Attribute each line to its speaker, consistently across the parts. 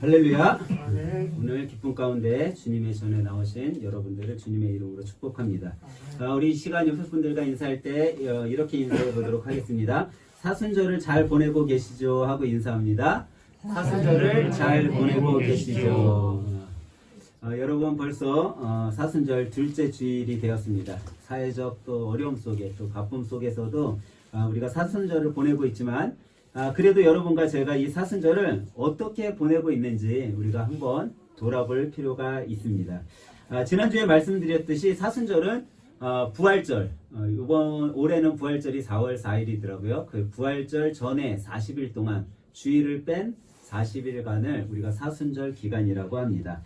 Speaker 1: 할렐루야. 오늘 기쁨 가운데 주님의 전에 나오신 여러분들을 주님의 이름으로 축복합니다. 우리 시간 옆에 분들과 인사할 때 이렇게 인사해 보도록 하겠습니다. 사순절을 잘 보내고 계시죠? 하고 인사합니다. 사순절을 잘 보내고 계시죠? 여러분 벌써 사순절 둘째 주일이 되었습니다. 사회적 또 어려움 속에 또 바쁨 속에서도 우리가 사순절을 보내고 있지만 그래도 여러분과 제가 이 사순절을 어떻게 보내고 있는지 우리가 한번 돌아볼 필요가 있습니다. 지난주에 말씀드렸듯이 사순절은 부활절, 이번 올해는 부활절이 4월 4일이더라고요. 그 부활절 전에 40일 동안 주일을 뺀 40일간을 우리가 사순절 기간이라고 합니다.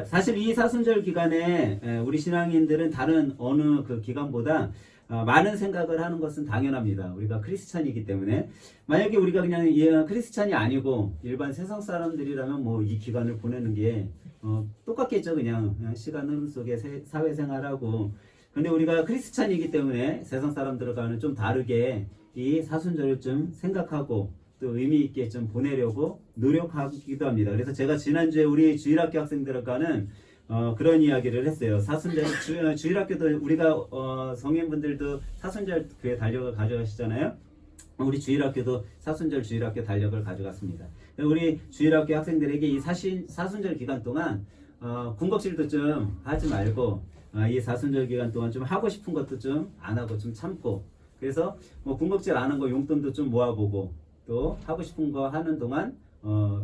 Speaker 1: 사실 이 사순절 기간에 우리 신앙인들은 다른 어느 그 기간보다 많은 생각을 하는 것은 당연합니다. 우리가 크리스찬이기 때문에 만약에 우리가 그냥 크리스찬이 아니고 일반 세상 사람들이라면 뭐 이 기간을 보내는 게 똑같겠죠. 그냥 시간 흐름 속에 사회생활하고. 근데 우리가 크리스찬이기 때문에 세상 사람들과는 좀 다르게 이 사순절을 좀 생각하고 또 의미 있게 좀 보내려고 노력하기도 합니다. 그래서 제가 지난주에 우리 주일학교 학생들과는 그런 이야기를 했어요. 사순절 주일학교도 우리가 사성인분들도 사순절 교회 달력을 가져가시잖아요. 우리 주일학교도 사순절 주일학교 달력을 가져갔습니다. 우리 주일학교 학생들에게 이 사순절 기간 동안 군것질도 좀 하지 말고 이 사순절 기간 동안 좀 하고 싶은 것도 좀 안 하고 좀 참고, 그래서 뭐 군것질 안 한 거 용돈도 좀 모아보고 또 하고 싶은 거 하는 동안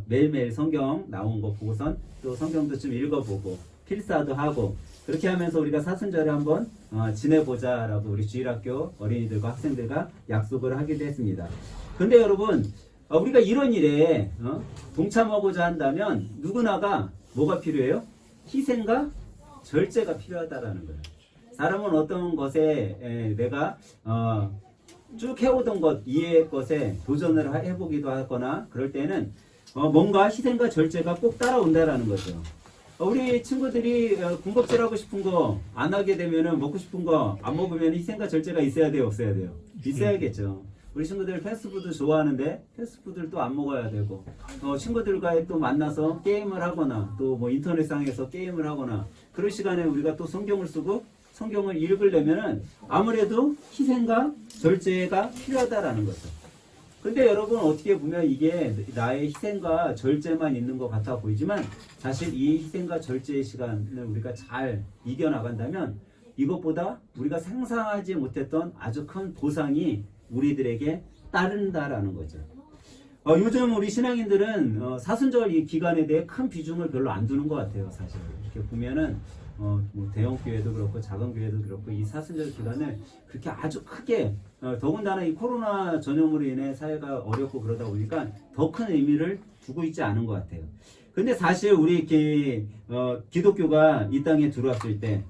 Speaker 1: 매일매일 성경 나온 거 보고선 또 성경도 좀 읽어보고 필사도 하고, 그렇게 하면서 우리가 사순절을 한번 지내보자 라고 우리 주일학교 어린이들과 학생들과 약속을 하기도 했습니다. 근데 여러분, 우리가 이런 일에 동참하고자 한다면 누구나가 뭐가 필요해요? 희생과 절제가 필요하다라는 거예요. 사람은 어떤 것에 내가 쭉 해오던 것 이해의 것에 도전을 해보기도 하거나 그럴 때는 뭔가 희생과 절제가 꼭 따라온다라는 거죠. 우리 친구들이 군것질 하고 싶은 거 안 하게 되면은 먹고 싶은 거 안 먹으면 희생과 절제가 있어야 돼요, 없어야 돼요? 있어야겠죠. 우리 친구들 패스트푸드 좋아하는데 패스트푸드를 또 안 먹어야 되고, 친구들과 또 만나서 게임을 하거나 또 뭐 인터넷상에서 게임을 하거나 그럴 시간에 우리가 또 성경을 쓰고 성경을 읽으려면은 아무래도 희생과 절제가 필요하다라는 거죠. 근데 여러분, 어떻게 보면 이게 나의 희생과 절제만 있는 것 같아 보이지만 사실 이 희생과 절제의 시간을 우리가 잘 이겨나간다면 이것보다 우리가 상상하지 못했던 아주 큰 보상이 우리들에게 따른다라는 거죠. 요즘 우리 신앙인들은 사순절 이 기간에 대해 큰 비중을 별로 안 두는 것 같아요. 사실 이렇게 보면은 뭐 대형 교회도 그렇고 작은 교회도 그렇고 이 사순절 기간을 그렇게 아주 크게, 더군다나 이 코로나 전염으로 인해 사회가 어렵고 그러다 보니까 더 큰 의미를 두고 있지 않은 것 같아요. 근데 사실 우리 이렇게 기독교가 이 땅에 들어왔을 때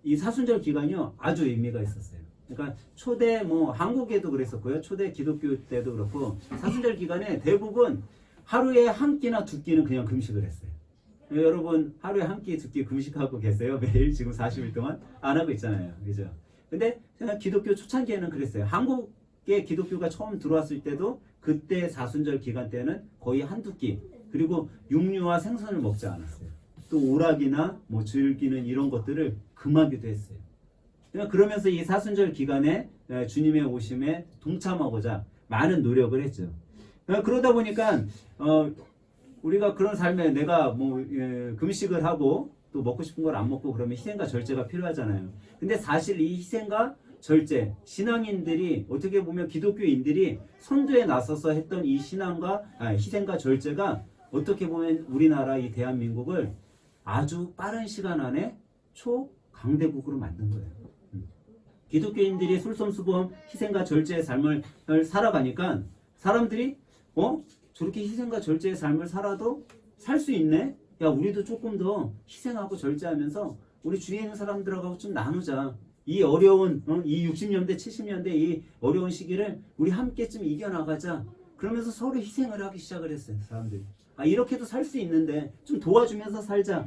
Speaker 1: 이 사순절 기간이요 아주 의미가 있었어요. 그러니까 초대 뭐 한국에도 그랬었고요, 초대 기독교 때도 그렇고 사순절 기간에 대부분 하루에 한 끼나 두 끼는 그냥 금식을 했어요. 여러분 하루에 한 끼, 두 끼 금식하고 계세요? 매일 지금 40일 동안 안 하고 있잖아요, 그죠? 근데 제가 기독교 초창기에는 그랬어요. 한국에 기독교가 처음 들어왔을 때도 그때 사순절 기간 때는 거의 한두 끼, 그리고 육류와 생선을 먹지 않았어요. 또 오락이나 뭐 즐기는 이런 것들을 금하기도 했어요. 그러면서 이 사순절 기간에 주님의 오심에 동참하고자 많은 노력을 했죠. 그러다 보니까 우리가 그런 삶에 내가 뭐 금식을 하고 또 먹고 싶은 걸 안 먹고 그러면 희생과 절제가 필요하잖아요. 근데 사실 이 희생과 절제, 신앙인들이 어떻게 보면 기독교인들이 선두에 나서서 했던 이 희생과 절제가 어떻게 보면 우리나라 이 대한민국을 아주 빠른 시간 안에 초강대국으로 만든 거예요. 기독교인들이 솔선수범 희생과 절제의 삶을 살아가니까 사람들이 저렇게 희생과 절제의 삶을 살아도 살 수 있네? 야, 우리도 조금 더 희생하고 절제하면서 우리 주위에 있는 사람들하고 좀 나누자. 이 어려운 이 60년대 70년대 이 어려운 시기를 우리 함께 좀 이겨나가자. 그러면서 서로 희생을 하기 시작을 했어요, 사람들이. 이렇게도 살 수 있는데 좀 도와주면서 살자.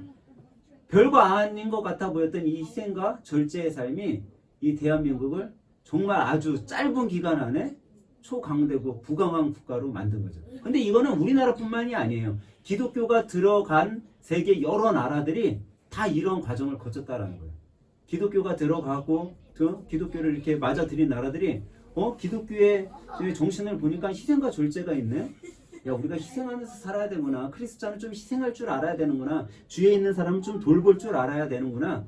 Speaker 1: 별거 아닌 것 같아 보였던 이 희생과 절제의 삶이 이 대한민국을 정말 아주 짧은 기간 안에 초강대국, 부강한 국가로 만든 거죠. 근데 이거는 우리나라뿐만이 아니에요. 기독교가 들어간 세계 여러 나라들이 다 이런 과정을 거쳤다라는 거예요. 기독교가 들어가고 기독교를 이렇게 맞아들인 나라들이 기독교의 정신을 보니까 희생과 절제가 있네. 야, 우리가 희생하면서 살아야 되구나. 크리스찬은 좀 희생할 줄 알아야 되는구나. 주위에 있는 사람은 좀 돌볼 줄 알아야 되는구나.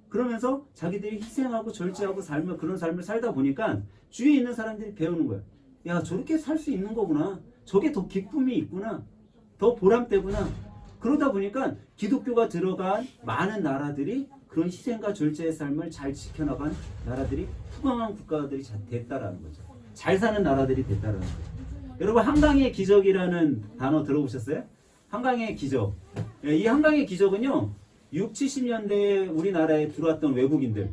Speaker 1: 그러면서 자기들이 희생하고 절제하고 살며 그런 삶을 살다 보니까 주위에 있는 사람들이 배우는 거야. 야, 저렇게 살 수 있는 거구나. 저게 더 기쁨이 있구나. 더 보람되구나. 그러다 보니까 기독교가 들어간 많은 나라들이 그런 희생과 절제의 삶을 잘 지켜나간 나라들이 후강한 국가들이 됐다라는 거죠. 잘 사는 나라들이 됐다라는 거죠. 여러분, 한강의 기적이라는 단어 들어보셨어요? 한강의 기적. 이 한강의 기적은요, 6, 70년대에 우리나라에 들어왔던 외국인들,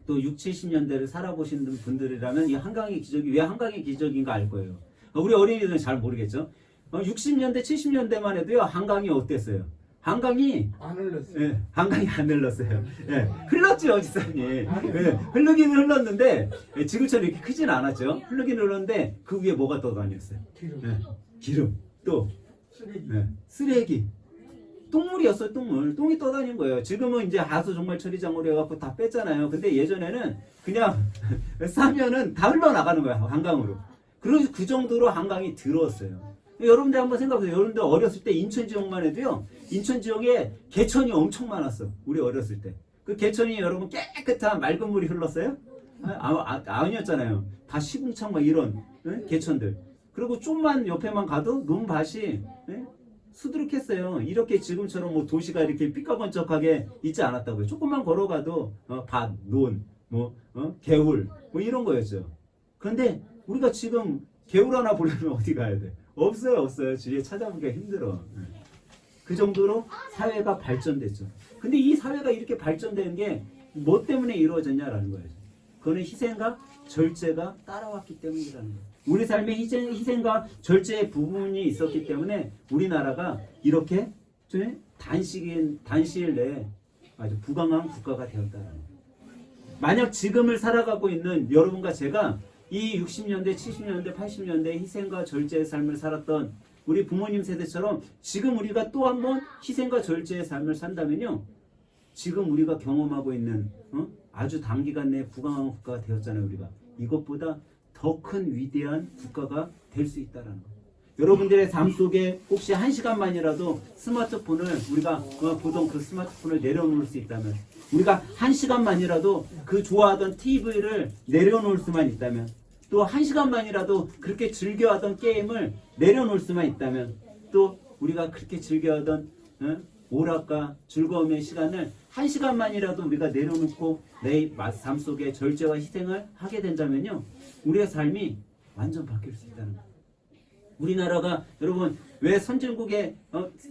Speaker 1: 또 6, 70년대를 살아보신 분들이라면 이 한강의 기적이 왜 한강의 기적인가 알 거예요. 우리 어린이들은 잘 모르겠죠. 60년대, 70년대만 해도요, 한강이 어땠어요? 한강이
Speaker 2: 안 흘렀어요.
Speaker 1: 예, 한강이 안 흘렀어요. 예, 흘렀죠, 지사님. 예, 흐르기는 흘렀는데 지금처럼 이렇게 크진 않았죠. 흐르기는 흘렀는데 그 위에 뭐가 떠다녔어요?
Speaker 2: 기름.
Speaker 1: 예, 기름, 또
Speaker 2: 쓰레기.
Speaker 1: 쓰레기, 똥물이었어요. 똥이 떠다닌 거예요. 지금은 이제 하수 정말 처리장으로 해갖고 다 뺐잖아요. 근데 예전에는 그냥 싸면은 다 흘러나가는 거야, 한강으로. 그래서 그 정도로 한강이 더러웠어요. 여러분들 한번 생각해보세요. 여러분들 어렸을 때 인천 지역만 해도요, 인천 지역에 개천이 엄청 많았어. 우리 어렸을 때. 그 개천이 여러분 깨끗한 맑은 물이 흘렀어요? 아니었잖아요. 다 시궁창 막 이런 개천들. 그리고 좀만 옆에만 가도 논밭이 수두룩했어요. 이렇게 지금처럼 뭐 도시가 이렇게 삐까번쩍하게 있지 않았다고요. 조금만 걸어가도 밭, 논, 개울 뭐 이런 거였죠. 그런데 우리가 지금 개울 하나 보려면 어디 가야 돼? 없어요. 주위에 찾아보기가 힘들어. 그 정도로 사회가 발전됐죠. 근데 이 사회가 이렇게 발전되는 게 뭐 때문에 이루어졌냐라는 거예요. 그거는 희생과 절제가 따라왔기 때문이라는 거예요. 우리 삶에 희생과 절제의 부분이 있었기 때문에 우리나라가 이렇게 단시일 내에 아주 부강한 국가가 되었다는 거예요. 만약 지금을 살아가고 있는 여러분과 제가 이 60년대, 70년대, 80년대 희생과 절제의 삶을 살았던 우리 부모님 세대처럼 지금 우리가 또 한 번 희생과 절제의 삶을 산다면요, 지금 우리가 경험하고 있는 아주 단기간 내에 부강한 국가가 되었잖아요. 우리가 이것보다 더 큰 위대한 국가가 될 수 있다는 거예요. 여러분들의 삶 속에 혹시 한 시간만이라도 스마트폰을 우리가 보던 그 스마트폰을 내려놓을 수 있다면, 우리가 한 시간만이라도 그 좋아하던 TV를 내려놓을 수만 있다면, 또 한 시간만이라도 그렇게 즐겨하던 게임을 내려놓을 수만 있다면, 또 우리가 그렇게 즐겨하던 오락과 즐거움의 시간을 한 시간만이라도 우리가 내려놓고 내 삶 속에 절제와 희생을 하게 된다면요, 우리의 삶이 완전 바뀔 수 있다는 거예요. 우리나라가 여러분 왜 선진국에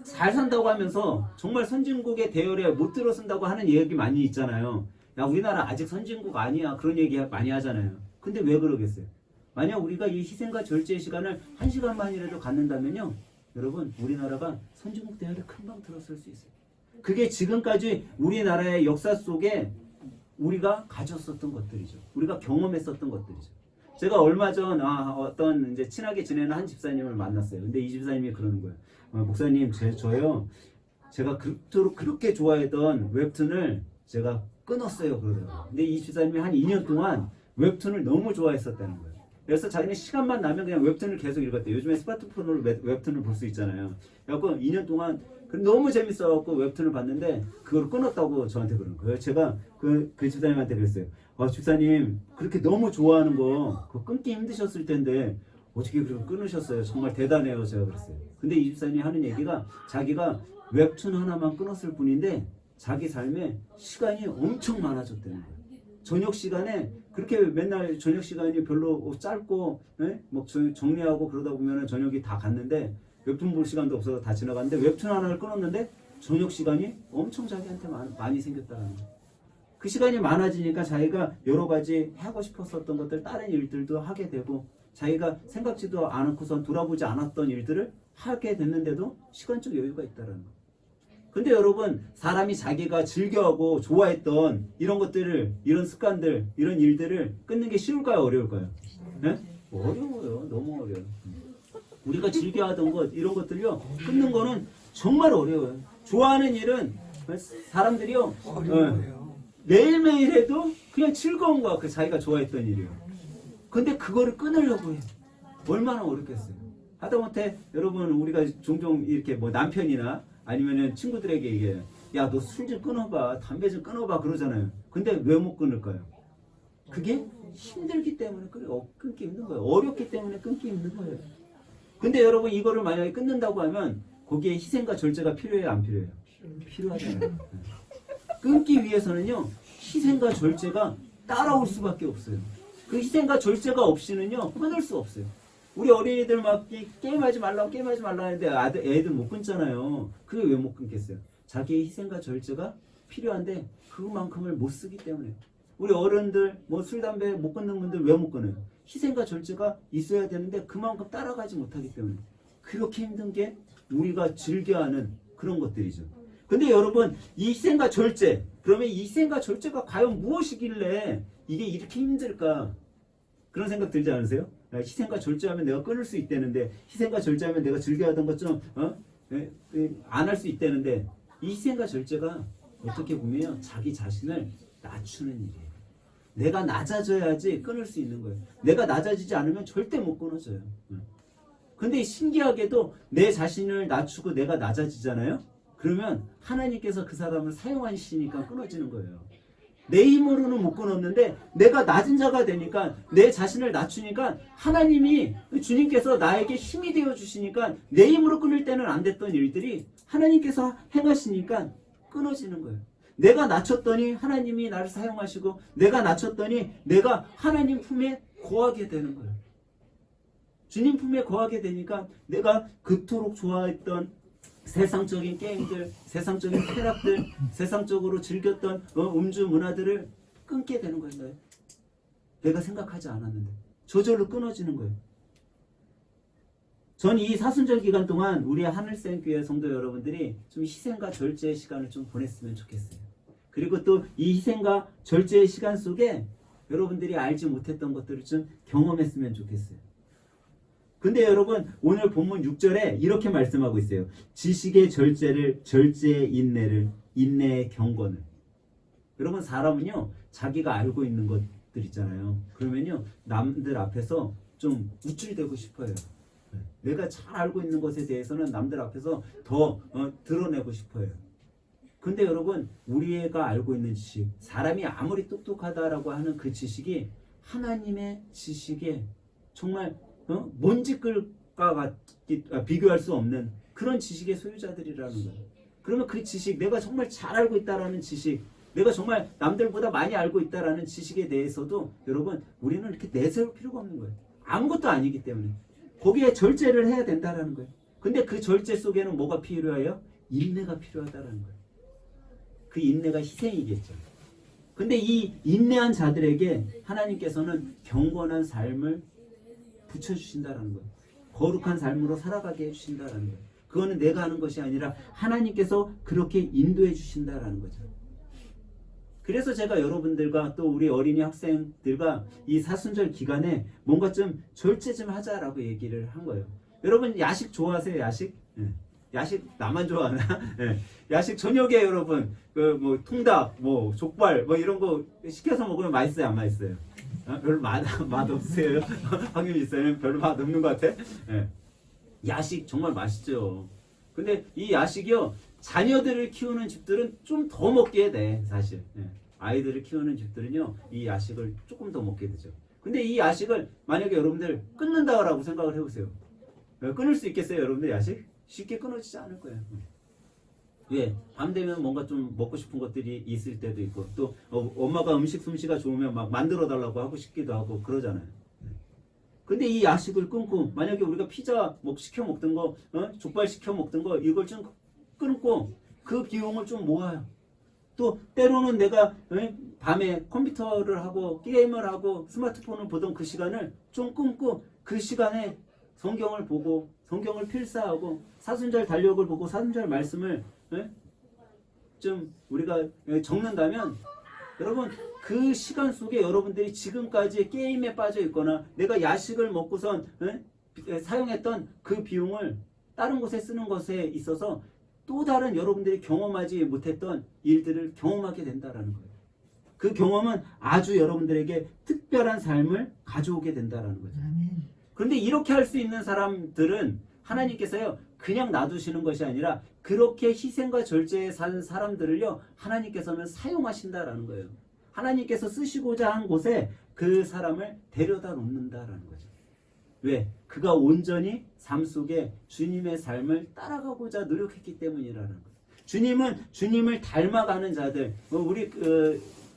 Speaker 1: 잘 산다고 하면서 정말 선진국의 대열에 못 들어선다고 하는 얘기 많이 있잖아요. 야, 우리나라 아직 선진국 아니야, 그런 얘기 많이 하잖아요. 근데 왜 그러겠어요? 만약 우리가 이 희생과 절제의 시간을 한 시간만이라도 갖는다면요, 여러분 우리나라가 선진국 대열에 금방 들어설 수 있어요. 그게 지금까지 우리나라의 역사 속에 우리가 가졌었던 것들이죠. 우리가 경험했었던 것들이죠. 제가 얼마 전 어떤 이제 친하게 지내는 한 집사님을 만났어요. 근데 이 집사님이 그러는 거예요. 목사님, 저요, 제가 그토록 그렇게 좋아했던 웹툰을 제가 끊었어요. 그러더라고요. 근데 이 집사님이 한 2년 동안 웹툰을 너무 좋아했었다는 거예요. 그래서 자기는 시간만 나면 그냥 웹툰을 계속 읽었대요. 요즘에 스마트폰으로 웹툰을 볼 수 있잖아요. 그래서 2년 동안 너무 재밌어갖고 웹툰을 봤는데 그걸 끊었다고 저한테 그러는 거예요. 제가 그 집사님한테 그랬어요. 집사님, 그렇게 너무 좋아하는 거 그거 끊기 힘드셨을 텐데 어떻게 그걸 끊으셨어요? 정말 대단해요. 제가 그랬어요. 근데 이 집사님이 하는 얘기가 자기가 웹툰 하나만 끊었을 뿐인데 자기 삶에 시간이 엄청 많아졌다는 거예요. 저녁 시간에 그렇게 맨날 저녁 시간이 별로 짧고 뭐 정리하고 그러다 보면 저녁이 다 갔는데 웹툰 볼 시간도 없어서 다 지나갔는데 웹툰 하나를 끊었는데 저녁 시간이 엄청 자기한테 많이 생겼다는 거예요. 그 시간이 많아지니까 자기가 여러 가지 하고 싶었었던 것들, 다른 일들도 하게 되고 자기가 생각지도 않고선 돌아보지 않았던 일들을 하게 됐는데도 시간적 여유가 있다는 거예요. 근데 여러분, 사람이 자기가 즐겨하고 좋아했던 이런 것들을, 이런 습관들, 이런 일들을 끊는 게 쉬울까요? 어려울까요? 네? 어려워요. 너무 어려워요. 우리가 즐겨하던 것 이런 것들요 끊는 거는 정말 어려워요. 좋아하는 일은 사람들이요 매일매일 해도 그냥 즐거운 것 같고 자기가 좋아했던 일이요. 근데 그거를 끊으려고 해요. 얼마나 어렵겠어요. 하다못해 여러분 우리가 종종 이렇게 뭐 남편이나 아니면은 친구들에게 얘기해요. 야, 너 술 좀 끊어봐. 담배 좀 끊어봐. 그러잖아요. 근데 왜 못 끊을까요? 그게 힘들기 때문에 끊기 힘든 거예요. 어렵기 때문에 끊기 힘든 거예요. 근데 여러분 이거를 만약에 끊는다고 하면 거기에 희생과 절제가 필요해요? 안 필요해요? 필요하잖아요. 끊기 위해서는요. 희생과 절제가 따라올 수밖에 없어요. 그 희생과 절제가 없이는요. 끊을 수 없어요. 우리 어린이들 막 게임하지 말라고 하는데 애들 못 끊잖아요. 그게 왜 못 끊겠어요? 자기의 희생과 절제가 필요한데 그만큼을 못 쓰기 때문에. 우리 어른들 뭐 술 담배 못 끊는 분들 왜 못 끊어요? 희생과 절제가 있어야 되는데 그만큼 따라가지 못하기 때문에. 그렇게 힘든 게 우리가 즐겨하는 그런 것들이죠. 근데 여러분 이 희생과 절제, 그러면 이 희생과 절제가 과연 무엇이길래 이게 이렇게 힘들까? 그런 생각 들지 않으세요? 희생과 절제하면 내가 끊을 수 있다는데, 희생과 절제하면 내가 즐겨하던 것 좀 안 할 수 있다는데, 이 희생과 절제가 어떻게 보면 자기 자신을 낮추는 일이에요. 내가 낮아져야지 끊을 수 있는 거예요. 내가 낮아지지 않으면 절대 못 끊어져요. 근데 신기하게도 내 자신을 낮추고 내가 낮아지잖아요. 그러면 하나님께서 그 사람을 사용하시니까 끊어지는 거예요. 내 힘으로는 못 끊었는데 내가 낮은 자가 되니까, 내 자신을 낮추니까 하나님이, 주님께서 나에게 힘이 되어 주시니까 내 힘으로 끊을 때는 안 됐던 일들이 하나님께서 행하시니까 끊어지는 거예요. 내가 낮췄더니 하나님이 나를 사용하시고, 내가 낮췄더니 내가 하나님 품에 거하게 되는 거예요. 주님 품에 거하게 되니까 내가 그토록 좋아했던 세상적인 게임들, 세상적인 쾌락들, 세상적으로 즐겼던 음주 문화들을 끊게 되는 거예요. 내가 생각하지 않았는데 저절로 끊어지는 거예요. 전 이 사순절 기간 동안 우리 하늘샘교회 성도 여러분들이 좀 희생과 절제의 시간을 좀 보냈으면 좋겠어요. 그리고 또 이 희생과 절제의 시간 속에 여러분들이 알지 못했던 것들을 좀 경험했으면 좋겠어요. 근데 여러분 오늘 본문 6절에 이렇게 말씀하고 있어요. 지식의 절제를, 절제의 인내를, 인내의 경건을. 여러분 사람은요 자기가 알고 있는 것들 있잖아요. 그러면요 남들 앞에서 좀 우쭐대고 싶어요. 내가 잘 알고 있는 것에 대해서는 남들 앞에서 더 드러내고 싶어요. 근데 여러분 우리가 알고 있는 지식, 사람이 아무리 똑똑하다라고 하는 그 지식이 하나님의 지식에 정말 먼지끌과 비교할 수 없는 그런 지식의 소유자들이라는 거예요. 그러면 그 지식, 내가 정말 잘 알고 있다라는 지식, 내가 정말 남들보다 많이 알고 있다라는 지식에 대해서도 여러분 우리는 이렇게 내세울 필요가 없는 거예요. 아무것도 아니기 때문에 거기에 절제를 해야 된다라는 거예요. 근데 그 절제 속에는 뭐가 필요해요? 인내가 필요하다라는 거예요. 그 인내가 희생이겠죠. 근데 이 인내한 자들에게 하나님께서는 경건한 삶을 붙여주신다라는 거예요. 거룩한 삶으로 살아가게 해주신다라는 거예요. 그거는 내가 하는 것이 아니라 하나님께서 그렇게 인도해 주신다라는 거죠. 그래서 제가 여러분들과 또 우리 어린이 학생들과 이 사순절 기간에 뭔가 좀 절제 좀 하자라고 얘기를 한 거예요. 여러분 야식 좋아하세요? 야식? 네. 야식 나만 좋아하나? 네. 야식 저녁에 여러분 그 뭐 통닭, 뭐 족발, 뭐 이런 거 시켜서 먹으면 맛있어요? 안 맛있어요? 별로 맛 없으세요? 확률이 있어요? 별로 맛 없는 것 같아? 네. 야식 정말 맛있죠. 근데 이 야식이요, 자녀들을 키우는 집들은 좀 더 먹게 돼, 사실. 네. 아이들을 키우는 집들은요, 이 야식을 조금 더 먹게 되죠. 근데 이 야식을 만약에 여러분들 끊는다라고 생각을 해보세요. 끊을 수 있겠어요, 여러분들 야식? 쉽게 끊어지지 않을 거예요. 왜? 밤 되면 뭔가 좀 먹고 싶은 것들이 있을 때도 있고, 또 엄마가 음식 솜씨가 좋으면 막 만들어 달라고 하고 싶기도 하고 그러잖아요. 근데 이 야식을 끊고, 만약에 우리가 피자 시켜 먹던 거, 족발 시켜 먹던 거, 이걸 좀 끊고 그 비용을 좀 모아요. 또 때로는 내가 밤에 컴퓨터를 하고 게임을 하고 스마트폰을 보던 그 시간을 좀 끊고 그 시간에 성경을 보고 성경을 필사하고 사순절 달력을 보고 사순절 말씀을 좀 우리가 적는다면 여러분 그 시간 속에 여러분들이 지금까지 게임에 빠져 있거나 내가 야식을 먹고선 사용했던 그 비용을 다른 곳에 쓰는 것에 있어서 또 다른 여러분들이 경험하지 못했던 일들을 경험하게 된다라는 거예요. 그 경험은 아주 여러분들에게 특별한 삶을 가져오게 된다라는 거죠. 그런데 이렇게 할 수 있는 사람들은 하나님께서요 그냥 놔두시는 것이 아니라 그렇게 희생과 절제에 사는 사람들을요 하나님께서는 사용하신다라는 거예요. 하나님께서 쓰시고자 한 곳에 그 사람을 데려다 놓는다라는 거죠. 왜? 그가 온전히 삶 속에 주님의 삶을 따라가고자 노력했기 때문이라는 거예요. 주님은 주님을 닮아가는 자들, 우리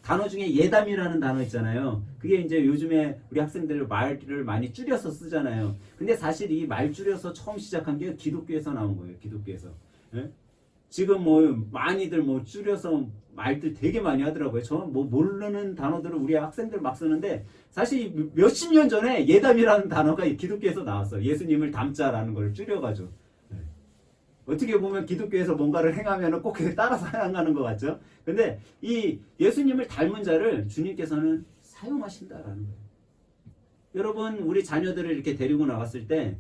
Speaker 1: 단어 중에 예담이라는 단어 있잖아요. 그게 이제 요즘에 우리 학생들 말을 많이 줄여서 쓰잖아요. 근데 사실 이 말 줄여서 처음 시작한 게 기독교에서 나온 거예요. 기독교에서. 예? 지금 많이들 줄여서 말들 되게 많이 하더라고요. 저는 모르는 단어들을 우리 학생들 막 쓰는데 사실 몇십 년 전에 예담이라는 단어가 기독교에서 나왔어요. 예수님을 닮자라는 걸 줄여가지고. 어떻게 보면 기독교에서 뭔가를 행하면 꼭 따라서 행하는 것 같죠? 근데 이 예수님을 닮은 자를 주님께서는 사용하신다라는 거예요. 여러분, 우리 자녀들을 이렇게 데리고 나갔을 때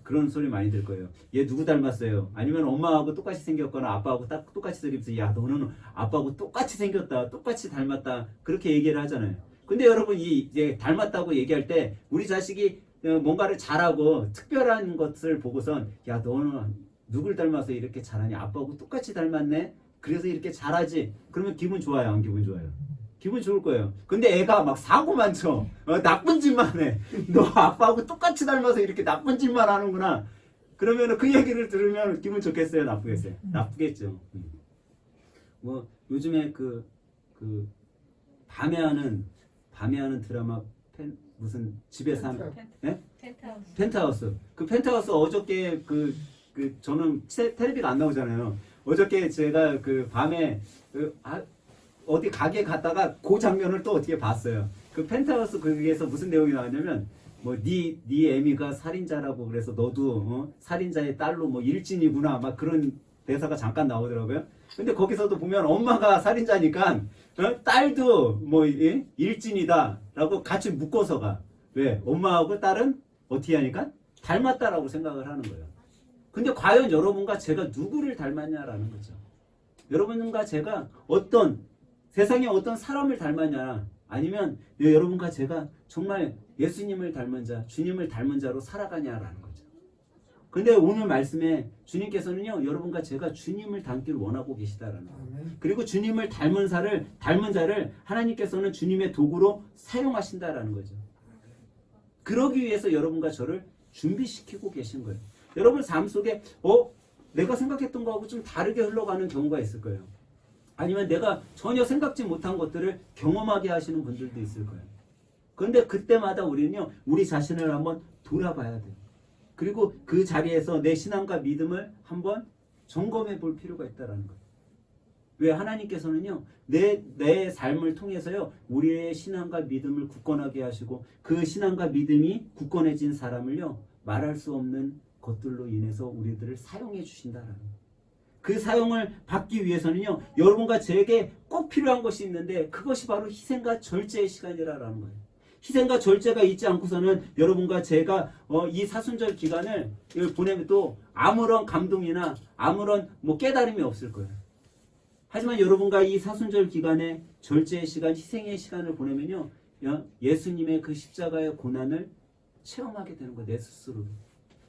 Speaker 1: 그런 소리 많이 들 거예요. 얘 누구 닮았어요? 아니면 엄마하고 똑같이 생겼거나 아빠하고 똑같이 생겼어. 야, 너는 아빠하고 똑같이 생겼다. 똑같이 닮았다. 그렇게 얘기를 하잖아요. 근데 여러분, 이제 닮았다고 얘기할 때 우리 자식이 뭔가를 잘하고 특별한 것을 보고선 야, 너는 누굴 닮아서 이렇게 잘하냐? 아빠하고 똑같이 닮았네? 그래서 이렇게 잘하지? 그러면 기분 좋아요? 안 기분 좋아요? 기분 좋을 거예요. 근데 애가 막 사고만 쳐. 나쁜 짓만 해. 너 아빠하고 똑같이 닮아서 이렇게 나쁜 짓만 하는구나. 그러면 그 얘기를 들으면 기분 좋겠어요? 나쁘겠어요? 나쁘겠죠. 요즘에 밤에 하는 드라마 무슨 집에서 하는 펜트하우스. 그 펜트하우스 어저께 저는 텔레비가 안 나오잖아요. 어저께 제가 밤에 어디 가게 갔다가 그 장면을 또 어떻게 봤어요. 그 펜트하우스 거기에서 무슨 내용이 나왔냐면 네 애미가 살인자라고 그래서 너도 살인자의 딸로 일진이구나 막 그런 대사가 잠깐 나오더라고요. 근데 거기서도 보면 엄마가 살인자니까 딸도 일진이다라고 같이 묶어서 가. 왜? 엄마하고 딸은 어떻게 하니까 닮았다라고 생각을 하는 거예요. 근데 과연 여러분과 제가 누구를 닮았냐라는 거죠. 여러분과 제가 세상에 어떤 사람을 닮았냐, 아니면 여러분과 제가 정말 예수님을 닮은 자, 주님을 닮은 자로 살아가냐라는 거죠. 근데 오늘 말씀에 주님께서는요, 여러분과 제가 주님을 닮기를 원하고 계시다라는 거예요. 그리고 주님을 닮은 자를 하나님께서는 주님의 도구로 사용하신다라는 거죠. 그러기 위해서 여러분과 저를 준비시키고 계신 거예요. 여러분 삶 속에 내가 생각했던 거하고 좀 다르게 흘러가는 경우가 있을 거예요. 아니면 내가 전혀 생각지 못한 것들을 경험하게 하시는 분들도 있을 거예요. 그런데 그때마다 우리는요, 우리 자신을 한번 돌아봐야 돼요. 그리고 그 자리에서 내 신앙과 믿음을 한번 점검해 볼 필요가 있다는 거예요. 왜? 하나님께서는요, 내 삶을 통해서요, 우리의 신앙과 믿음을 굳건하게 하시고 그 신앙과 믿음이 굳건해진 사람을요, 말할 수 없는 것들로 인해서 우리들을 사용해 주신다라는 거예요. 그 사용을 받기 위해서는요, 여러분과 제게 꼭 필요한 것이 있는데 그것이 바로 희생과 절제의 시간이라는 거예요. 희생과 절제가 있지 않고서는 여러분과 제가 이 사순절 기간을 보내면 또 아무런 감동이나 아무런 깨달음이 없을 거예요. 하지만 여러분과 이 사순절 기간에 절제의 시간, 희생의 시간을 보내면요, 예수님의 그 십자가의 고난을 체험하게 되는 거예요. 내 스스로.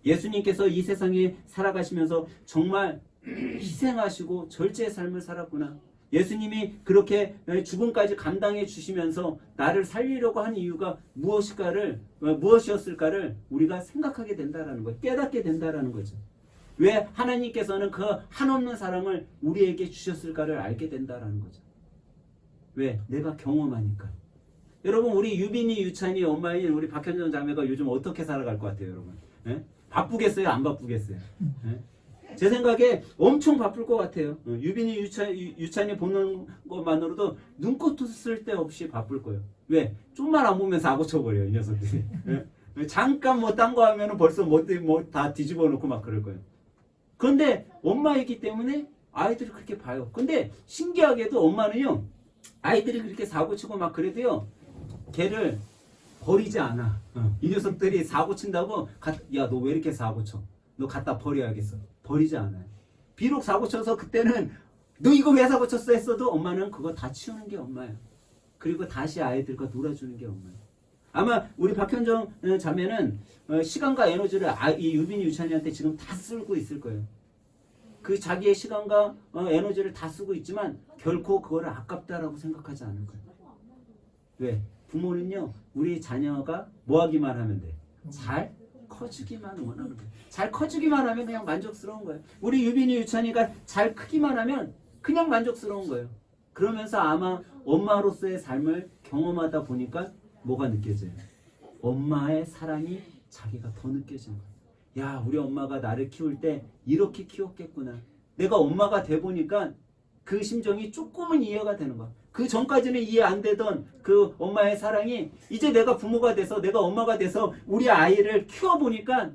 Speaker 1: 예수님께서 이 세상에 살아가시면서 정말 희생하시고 절제의 삶을 살았구나. 예수님이 그렇게 죽음까지 감당해 주시면서 나를 살리려고 한 이유가 무엇이었을까를 우리가 생각하게 된다라는 거예요. 깨닫게 된다라는 거죠. 왜 하나님께서는 그 한없는 사랑을 우리에게 주셨을까를 알게 된다라는 거죠. 왜? 내가 경험하니까. 여러분, 우리 유빈이, 유찬이, 엄마인 우리 박현정 자매가 요즘 어떻게 살아갈 것 같아요, 여러분? 예? 바쁘겠어요? 안 바쁘겠어요? 예? 제 생각에 엄청 바쁠 것 같아요. 유빈이, 유찬이 보는 것만으로도 눈꽃 쓸 데 없이 바쁠 거예요. 왜? 좀만 안 보면 사고 쳐버려요, 이 녀석들이. 예? 잠깐 딴 거 하면은 벌써 다 뒤집어 놓고 막 그럴 거예요. 그런데 엄마이기 때문에 아이들이 그렇게 봐요. 근데 신기하게도 엄마는요, 아이들이 그렇게 사고치고 막 그래도요, 걔를 버리지 않아. 이 녀석들이 사고친다고, 야, 너 왜 이렇게 사고쳐? 너 갖다 버려야겠어. 버리지 않아요. 비록 사고쳐서 그때는 너 이거 왜 사고쳤어 했어도 엄마는 그거 다 치우는 게 엄마예요. 그리고 다시 아이들과 놀아주는 게 엄마예요. 아마 우리 박현정 자매는 시간과 에너지를 이 유빈이 유찬이한테 지금 다 쓰고 있을 거예요. 그 자기의 시간과 에너지를 다 쓰고 있지만 결코 그거를 아깝다라고 생각하지 않을 거예요. 왜? 부모는요, 우리 자녀가 뭐 하기만 하면 돼? 잘 커지기만 원하는 거예요. 잘 커지기만 하면 그냥 만족스러운 거예요. 우리 유빈이 유찬이가 잘 크기만 하면 그냥 만족스러운 거예요. 그러면서 아마 엄마로서의 삶을 경험하다 보니까 뭐가 느껴져요? 엄마의 사랑이 자기가 더 느껴지는 거예요. 야, 우리 엄마가 나를 키울 때 이렇게 키웠겠구나. 내가 엄마가 돼 보니까 그 심정이 조금은 이해가 되는 거야. 그 전까지는 이해 안 되던 그 엄마의 사랑이 이제 내가 부모가 돼서 내가 엄마가 돼서 우리 아이를 키워보니까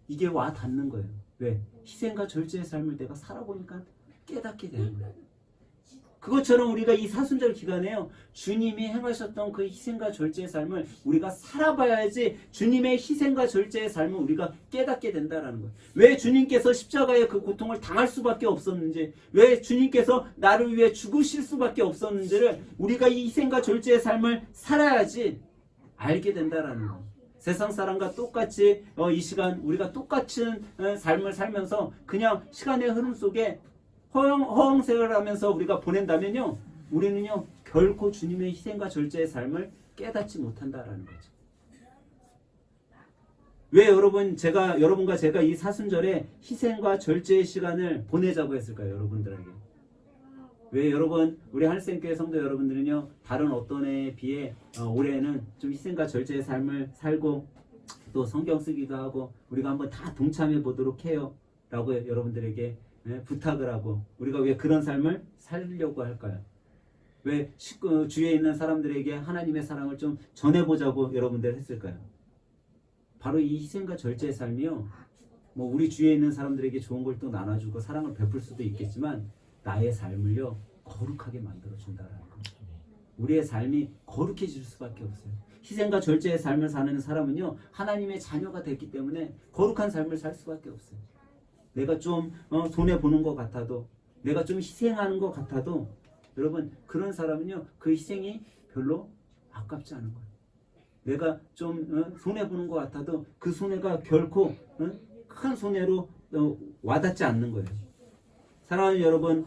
Speaker 1: 이게 와 닿는 거예요. 왜? 희생과 절제의 삶을 내가 살아보니까 깨닫게 되는 거예요. 그것처럼 우리가 이 사순절 기간에요, 주님이 행하셨던 그 희생과 절제의 삶을 우리가 살아봐야지 주님의 희생과 절제의 삶을 우리가 깨닫게 된다는 거예요. 왜 주님께서 십자가의 그 고통을 당할 수밖에 없었는지, 왜 주님께서 나를 위해 죽으실 수밖에 없었는지를 우리가 이 희생과 절제의 삶을 살아야지 알게 된다는 거예요. 세상 사람과 똑같이 이 시간 우리가 똑같은 삶을 살면서 그냥 시간의 흐름 속에 허황생활을 하면서 우리가 보낸다면요, 우리는요 결코 주님의 희생과 절제의 삶을 깨닫지 못한다라는 거죠. 왜 여러분과 제가 이 사순절에 희생과 절제의 시간을 보내자고 했을까요? 여러분들에게. 왜 여러분, 우리 하늘샘교회 성도 여러분들은요, 다른 어떤 해에 비해 올해는 좀 희생과 절제의 삶을 살고 또 성경 쓰기도 하고 우리가 한번 다 동참해 보도록 해요 라고 여러분들에게 부탁을 하고, 우리가 왜 그런 삶을 살려고 할까요? 왜 주위에 있는 사람들에게 하나님의 사랑을 좀 전해보자고 여러분들 했을까요? 바로 이 희생과 절제의 삶이요, 뭐 우리 주위에 있는 사람들에게 좋은 걸 또 나눠주고 사랑을 베풀 수도 있겠지만 나의 삶을요 거룩하게 만들어준다라는 거죠. 우리의 삶이 거룩해질 수밖에 없어요. 희생과 절제의 삶을 사는 사람은요, 하나님의 자녀가 됐기 때문에 거룩한 삶을 살 수밖에 없어요. 내가 좀 손해보는 것 같아도, 내가 좀 희생하는 것 같아도, 여러분 그런 사람은요 그 희생이 별로 아깝지 않은 거예요. 내가 좀 손해보는 것 같아도 그 손해가 결코 큰 손해로 와닿지 않는 거예요. 사랑하는 여러분,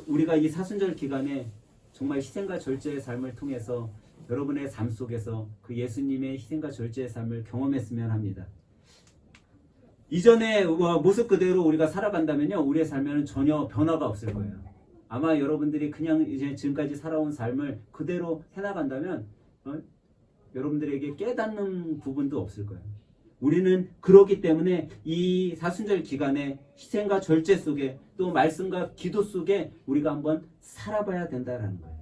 Speaker 1: 우리가 이 사순절 기간에 정말 희생과 절제의 삶을 통해서 여러분의 삶 속에서 그 예수님의 희생과 절제의 삶을 경험했으면 합니다. 이전의 모습 그대로 우리가 살아간다면요, 우리의 삶에는 전혀 변화가 없을 거예요. 아마 여러분들이 그냥 이제 지금까지 살아온 삶을 그대로 해나간다면 여러분들에게 깨닫는 부분도 없을 거예요. 우리는 그렇기 때문에 이 사순절 기간에 희생과 절제 속에 또 말씀과 기도 속에 우리가 한번 살아봐야 된다는 거예요.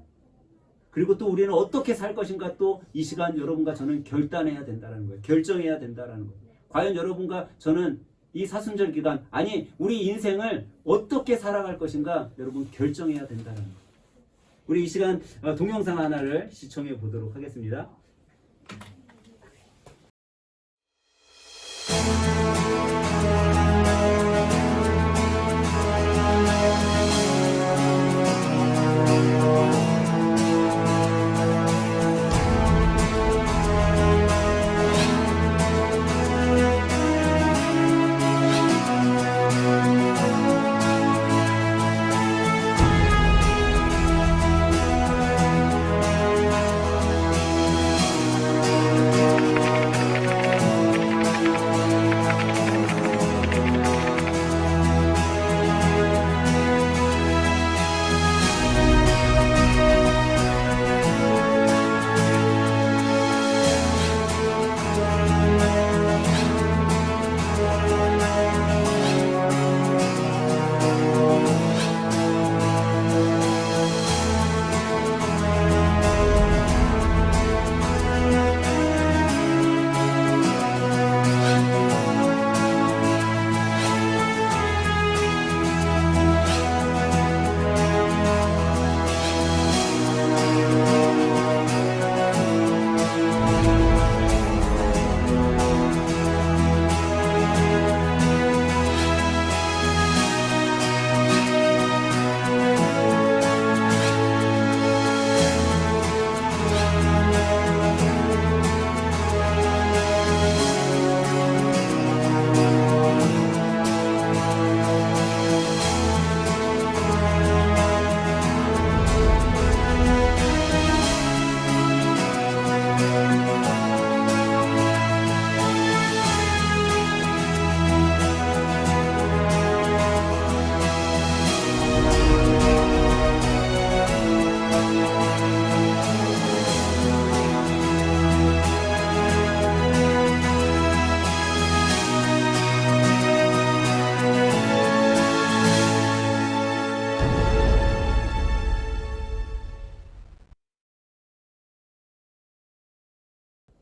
Speaker 1: 그리고 또 우리는 어떻게 살 것인가 또 이 시간 여러분과 저는 결단해야 된다는 거예요. 결정해야 된다는 거예요. 과연 여러분과 저는 이 사순절 기간, 아니 우리 인생을 어떻게 살아갈 것인가 여러분 결정해야 된다는 거예요. 우리 이 시간 동영상 하나를 시청해 보도록 하겠습니다.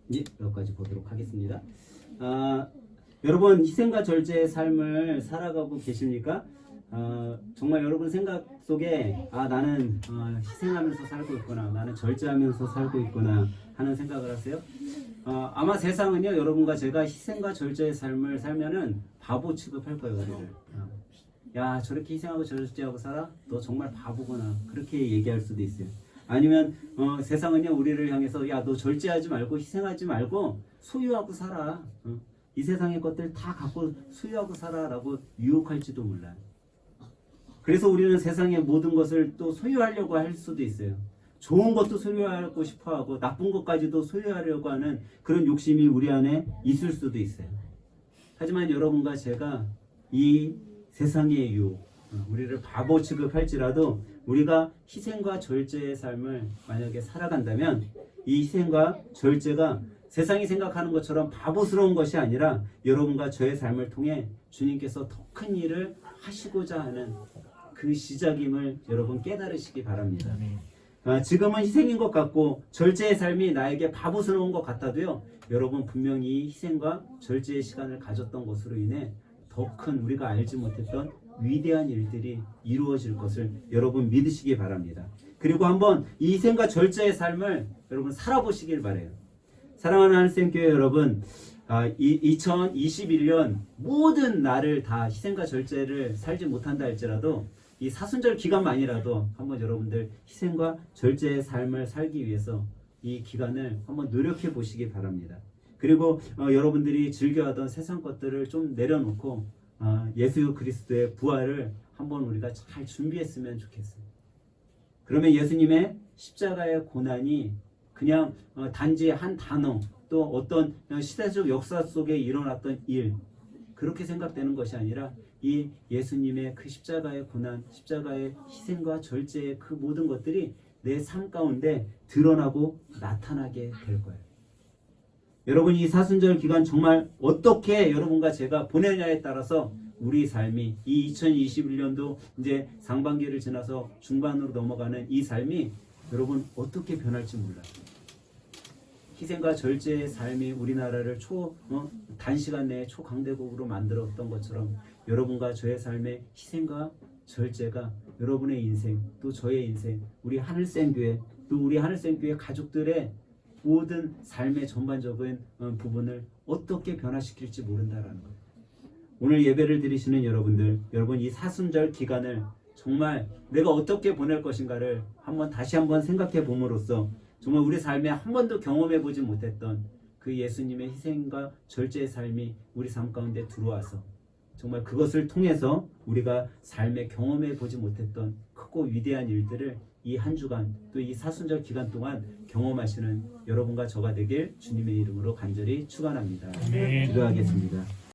Speaker 1: 이제 여기까지 보도록 하겠습니다. 여러분 희생과 절제의 삶을 살아가고 계십니까? 정말 여러분 생각 속에 나는 희생하면서 살고 있구나, 나는 절제하면서 살고 있구나 하는 생각을 하세요? 아마 세상은요, 여러분과 제가 희생과 절제의 삶을 살면은 바보 취급할 거예요, 우리를. 야, 저렇게 희생하고 절제하고 살아? 너 정말 바보구나, 그렇게 얘기할 수도 있어요. 아니면 세상은요, 우리를 향해서 야, 너 절제하지 말고 희생하지 말고 소유하고 살아. 이 세상의 것들 다 갖고 소유하고 살아라고 유혹할지도 몰라요. 그래서 우리는 세상의 모든 것을 또 소유하려고 할 수도 있어요. 좋은 것도 소유하고 싶어하고 나쁜 것까지도 소유하려고 하는 그런 욕심이 우리 안에 있을 수도 있어요. 하지만 여러분과 제가 이 세상의 유혹, 우리를 바보 취급할지라도 우리가 희생과 절제의 삶을 만약에 살아간다면 이 희생과 절제가 세상이 생각하는 것처럼 바보스러운 것이 아니라 여러분과 저의 삶을 통해 주님께서 더 큰 일을 하시고자 하는 그 시작임을 여러분 깨달으시기 바랍니다. 지금은 희생인 것 같고 절제의 삶이 나에게 바보스러운 것 같아도요, 여러분 분명히 희생과 절제의 시간을 가졌던 것으로 인해 더 큰 우리가 알지 못했던 위대한 일들이 이루어질 것을 여러분 믿으시기 바랍니다. 그리고 한번 이 희생과 절제의 삶을 여러분 살아보시길 바라요. 사랑하는 하늘샘교회 여러분, 2021년 모든 날을 다 희생과 절제를 살지 못한다 할지라도 이 사순절 기간만이라도 한번 여러분들 희생과 절제의 삶을 살기 위해서 이 기간을 한번 노력해 보시기 바랍니다. 그리고 여러분들이 즐겨하던 세상 것들을 좀 내려놓고 예수 그리스도의 부활을 한번 우리가 잘 준비했으면 좋겠어요. 그러면 예수님의 십자가의 고난이 그냥 단지 한 단어, 또 어떤 시대적 역사 속에 일어났던 일, 그렇게 생각되는 것이 아니라 이 예수님의 그 십자가의 고난, 십자가의 희생과 절제의 그 모든 것들이 내 삶 가운데 드러나고 나타나게 될 거예요. 여러분, 이 사순절 기간 정말 어떻게 여러분과 제가 보내냐에 따라서 우리 삶이 이 2021년도 이제 상반기를 지나서 중반으로 넘어가는 이 삶이 여러분 어떻게 변할지 몰라요. 희생과 절제의 삶이 우리나라를 단시간 내에 초강대국으로 만들었던 것처럼 여러분과 저의 삶의 희생과 절제가 여러분의 인생, 또 저의 인생, 우리 하늘샘교회, 또 우리 하늘샘교회 가족들의 모든 삶의 전반적인 부분을 어떻게 변화시킬지 모른다라는 거예요. 오늘 예배를 드리시는 여러분 이 사순절 기간을 정말 내가 어떻게 보낼 것인가를 다시 한번 생각해 봄으로써 정말 우리 삶에 한 번도 경험해 보지 못했던 그 예수님의 희생과 절제의 삶이 우리 삶 가운데 들어와서 정말 그것을 통해서 우리가 삶에 경험해 보지 못했던 크고 위대한 일들을 이 한 주간 또 이 사순절 기간 동안 경험하시는 여러분과 저가 되길 주님의 이름으로 간절히 축원합니다. 기도하겠습니다.